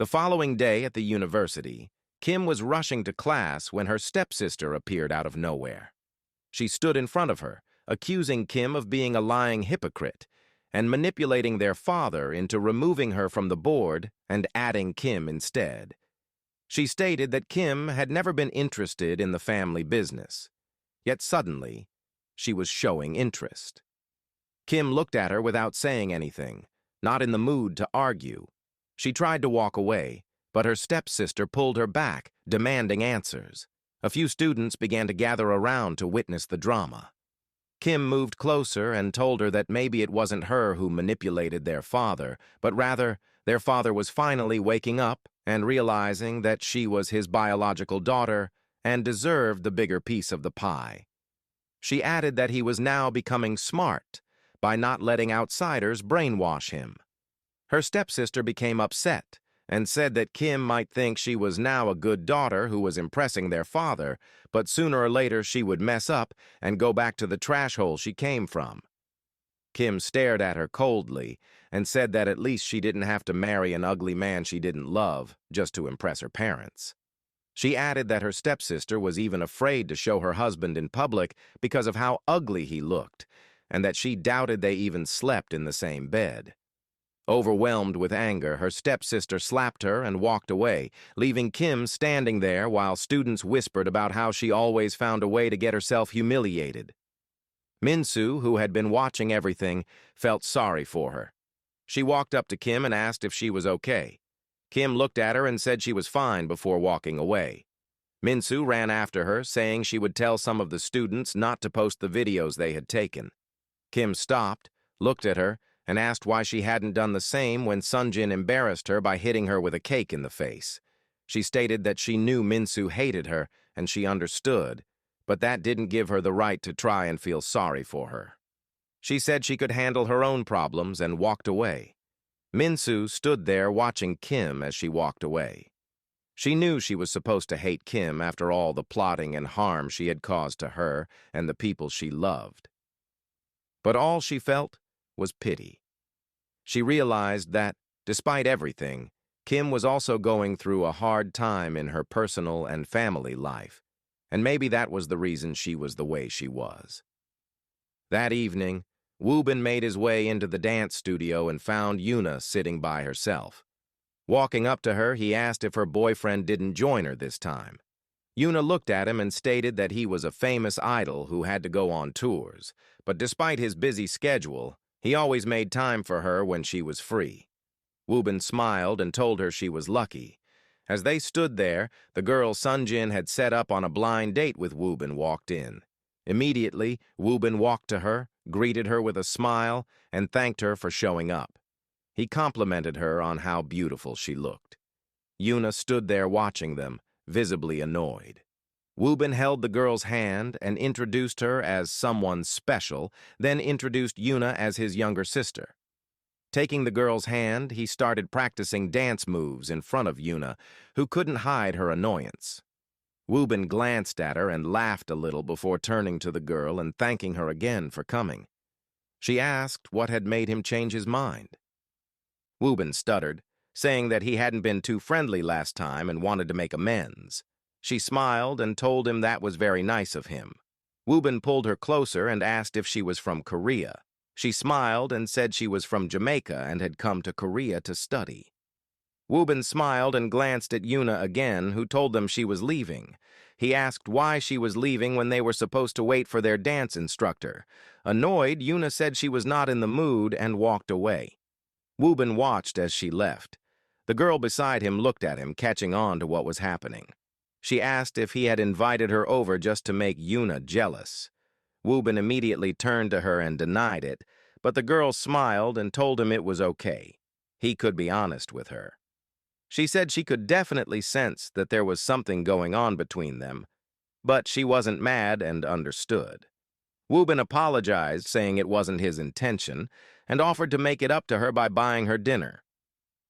The following day at the university, Kim was rushing to class when her stepsister appeared out of nowhere. She stood in front of her, accusing Kim of being a lying hypocrite and manipulating their father into removing her from the board and adding Kim instead. She stated that Kim had never been interested in the family business, yet suddenly, she was showing interest. Kim looked at her without saying anything, not in the mood to argue. She tried to walk away, but her stepsister pulled her back, demanding answers. A few students began to gather around to witness the drama. Kim moved closer and told her that maybe it wasn't her who manipulated their father, but rather their father was finally waking up and realizing that she was his biological daughter and deserved the bigger piece of the pie. She added that he was now becoming smart by not letting outsiders brainwash him. Her stepsister became upset and said that Kim might think she was now a good daughter who was impressing their father, but sooner or later she would mess up and go back to the trash hole she came from. Kim stared at her coldly and said that at least she didn't have to marry an ugly man she didn't love just to impress her parents. She added that her stepsister was even afraid to show her husband in public because of how ugly he looked, and that she doubted they even slept in the same bed. Overwhelmed with anger, her stepsister slapped her and walked away, leaving Kim standing there while students whispered about how she always found a way to get herself humiliated. Minsu, who had been watching everything, felt sorry for her. She walked up to Kim and asked if she was okay. Kim looked at her and said she was fine before walking away. Minsu ran after her, saying she would tell some of the students not to post the videos they had taken. Kim stopped, looked at her, and asked why she hadn't done the same when Sunjin embarrassed her by hitting her with a cake in the face. She stated that she knew Minsu hated her, and she understood, but that didn't give her the right to try and feel sorry for her. She said she could handle her own problems and walked away. Minsu stood there watching Kim as she walked away. She knew she was supposed to hate Kim after all the plotting and harm she had caused to her and the people she loved. But all she felt was pity. She realized that, despite everything, Kim was also going through a hard time in her personal and family life, and maybe that was the reason she was the way she was. That evening, Woobin made his way into the dance studio and found Yuna sitting by herself. Walking up to her, he asked if her boyfriend didn't join her this time. Yuna looked at him and stated that he was a famous idol who had to go on tours, but despite his busy schedule, he always made time for her when she was free. Woobin smiled and told her she was lucky. As they stood there, the girl Sunjin had set up on a blind date with Woobin walked in. Immediately, Woobin walked to her, greeted her with a smile, and thanked her for showing up. He complimented her on how beautiful she looked. Yuna stood there watching them, visibly annoyed. Woobin held the girl's hand and introduced her as someone special, then introduced Yuna as his younger sister. Taking the girl's hand, he started practicing dance moves in front of Yuna, who couldn't hide her annoyance. Woobin glanced at her and laughed a little before turning to the girl and thanking her again for coming. She asked what had made him change his mind. Woobin stuttered, saying that he hadn't been too friendly last time and wanted to make amends. She smiled and told him that was very nice of him. Woobin pulled her closer and asked if she was from Korea. She smiled and said she was from Jamaica and had come to Korea to study. Woobin smiled and glanced at Yuna again, who told them she was leaving. He asked why she was leaving when they were supposed to wait for their dance instructor. Annoyed, Yuna said she was not in the mood and walked away. Woobin watched as she left. The girl beside him looked at him, catching on to what was happening. She asked if he had invited her over just to make Yuna jealous. Woobin immediately turned to her and denied it, but the girl smiled and told him it was okay. He could be honest with her. She said she could definitely sense that there was something going on between them, but she wasn't mad and understood. Woobin apologized, saying it wasn't his intention, and offered to make it up to her by buying her dinner.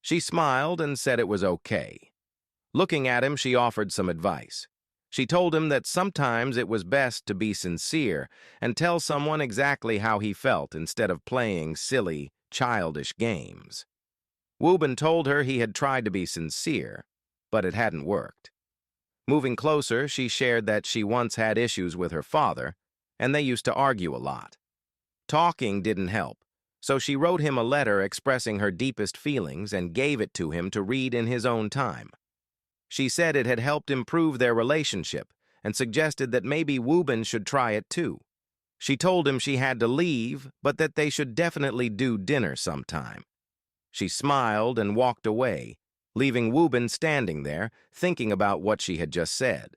She smiled and said it was okay. Looking at him, she offered some advice. She told him that sometimes it was best to be sincere and tell someone exactly how he felt instead of playing silly, childish games. Wubin told her he had tried to be sincere, but it hadn't worked. Moving closer, she shared that she once had issues with her father, and they used to argue a lot. Talking didn't help, so she wrote him a letter expressing her deepest feelings and gave it to him to read in his own time. She said it had helped improve their relationship and suggested that maybe Wubin should try it too. She told him she had to leave, but that they should definitely do dinner sometime. She smiled and walked away, leaving Wubin standing there, thinking about what she had just said.